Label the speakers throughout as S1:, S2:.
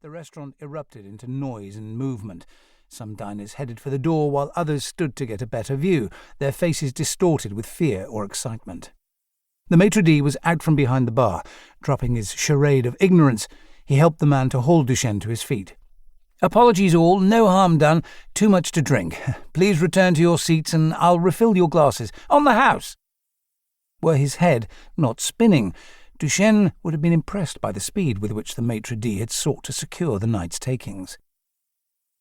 S1: The restaurant erupted into noise and movement. Some diners headed for the door, while others stood to get a better view, their faces distorted with fear or excitement. The maitre d' was out from behind the bar. Dropping his charade of ignorance, he helped the man to haul Duchene to his feet. "Apologies all, no harm done, too much to drink. Please return to your seats and I'll refill your glasses. On the house!" Were his head not spinning, Duchene would have been impressed by the speed with which the maitre d' had sought to secure the night's takings.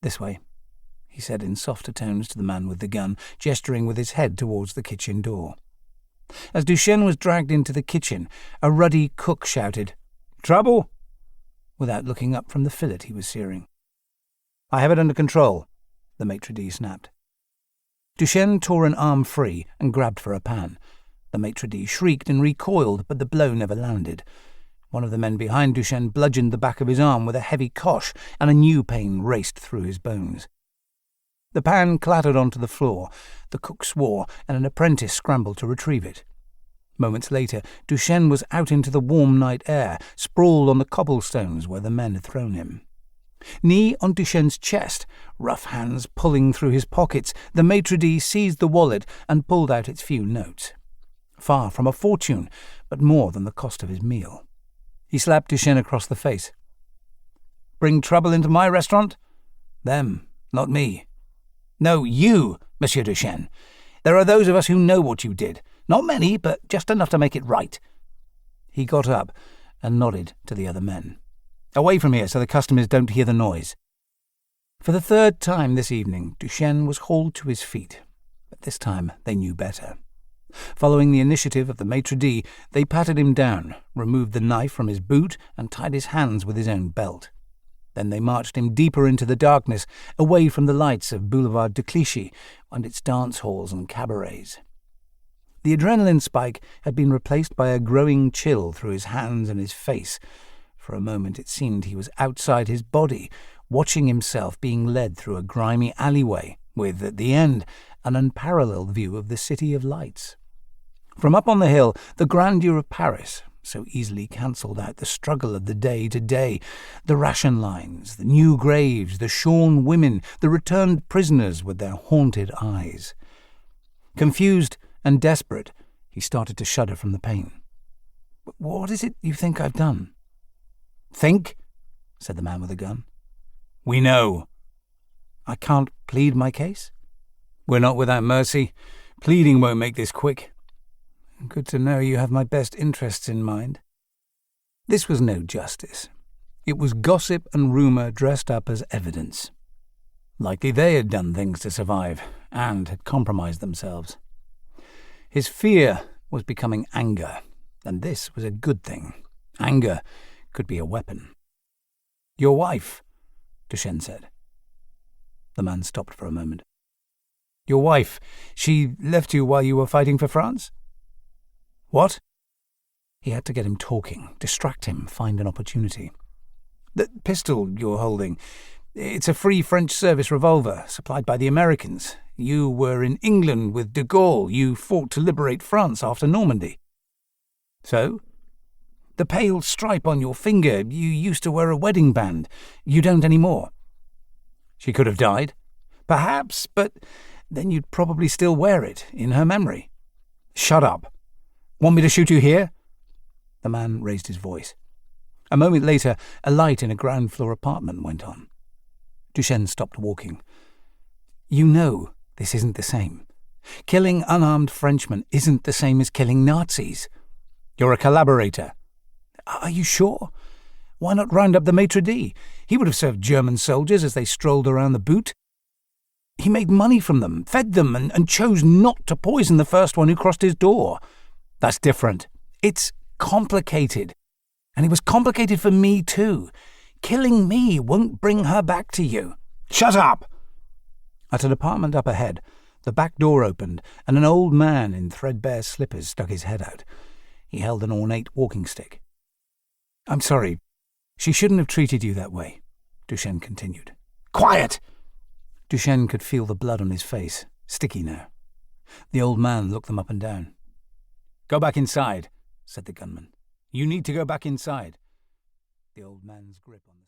S1: "This way," he said in softer tones to the man with the gun, gesturing with his head towards the kitchen door. As Duchene was dragged into the kitchen, a ruddy cook shouted, "Trouble?" without looking up from the fillet he was searing. "I have it under control," the maitre d' snapped. Duchene tore an arm free and grabbed for a pan. The maitre d' shrieked and recoiled, but the blow never landed. One of the men behind Duchene bludgeoned the back of his arm with a heavy kosh, and a new pain raced through his bones. The pan clattered onto the floor. The cook swore, and an apprentice scrambled to retrieve it. Moments later, Duchene was out into the warm night air, sprawled on the cobblestones where the men had thrown him. Knee on Duchene's chest, rough hands pulling through his pockets, the maitre d' seized the wallet and pulled out its few notes. Far from a fortune, but more than the cost of his meal. He slapped Duchene across the face. "Bring trouble into my restaurant? Them, not me. No, you, Monsieur Duchene. There are those of us who know what you did. Not many, but just enough to make it right." He got up and nodded to the other men. "Away from here so the customers don't hear the noise." For the third time this evening, Duchene was hauled to his feet, but this time they knew better. Following the initiative of the maitre d', they patted him down, removed the knife from his boot, and tied his hands with his own belt. Then they marched him deeper into the darkness, away from the lights of Boulevard de Clichy and its dance halls and cabarets. The adrenaline spike had been replaced by a growing chill through his hands and his face. For a moment it seemed he was outside his body, watching himself being led through a grimy alleyway, with, at the end, an unparalleled view of the City of Lights. From up on the hill, the grandeur of Paris so easily cancelled out the struggle of the day to day, the ration lines, the new graves, the shorn women, the returned prisoners with their haunted eyes. Confused and desperate, he started to shudder from the pain. "What is it you think I've done?" "Think?" said the man with the gun. "We know." "I can't plead my case?" "We're not without mercy. Pleading won't make this quick." "Good to know you have my best interests in mind." This was no justice. It was gossip and rumour dressed up as evidence. Likely they had done things to survive, and had compromised themselves. His fear was becoming anger, and this was a good thing. Anger could be a weapon. "Your wife," Duchene said. The man stopped for a moment. "Your wife, she left you while you were fighting for France?" "What?" He had to get him talking, distract him, find an opportunity. "The pistol you're holding, it's a free French service revolver, supplied by the Americans. You were in England with de Gaulle. You fought to liberate France after Normandy." "So?" "The pale stripe on your finger, you used to wear a wedding band. You don't anymore." "She could have died." "Perhaps, but then you'd probably still wear it, in her memory." "Shut up. Want me to shoot you here?" The man raised his voice. A moment later, a light in a ground-floor apartment went on. Duchene stopped walking. "You know this isn't the same. Killing unarmed Frenchmen isn't the same as killing Nazis." "You're a collaborator." "Are you sure? Why not round up the maitre d'? He would have served German soldiers as they strolled around the boot. He made money from them, fed them, and chose not to poison the first one who crossed his door." "That's different." "It's complicated. And it was complicated for me too. Killing me won't bring her back to you." "Shut up!" At an apartment up ahead, the back door opened, and an old man in threadbare slippers stuck his head out. He held an ornate walking stick. "I'm sorry. She shouldn't have treated you that way," Duchene continued. "Quiet!" Duchene could feel the blood on his face, sticky now. The old man looked them up and down. "Go back inside," said the gunman. "You need to go back inside." The old man's grip on the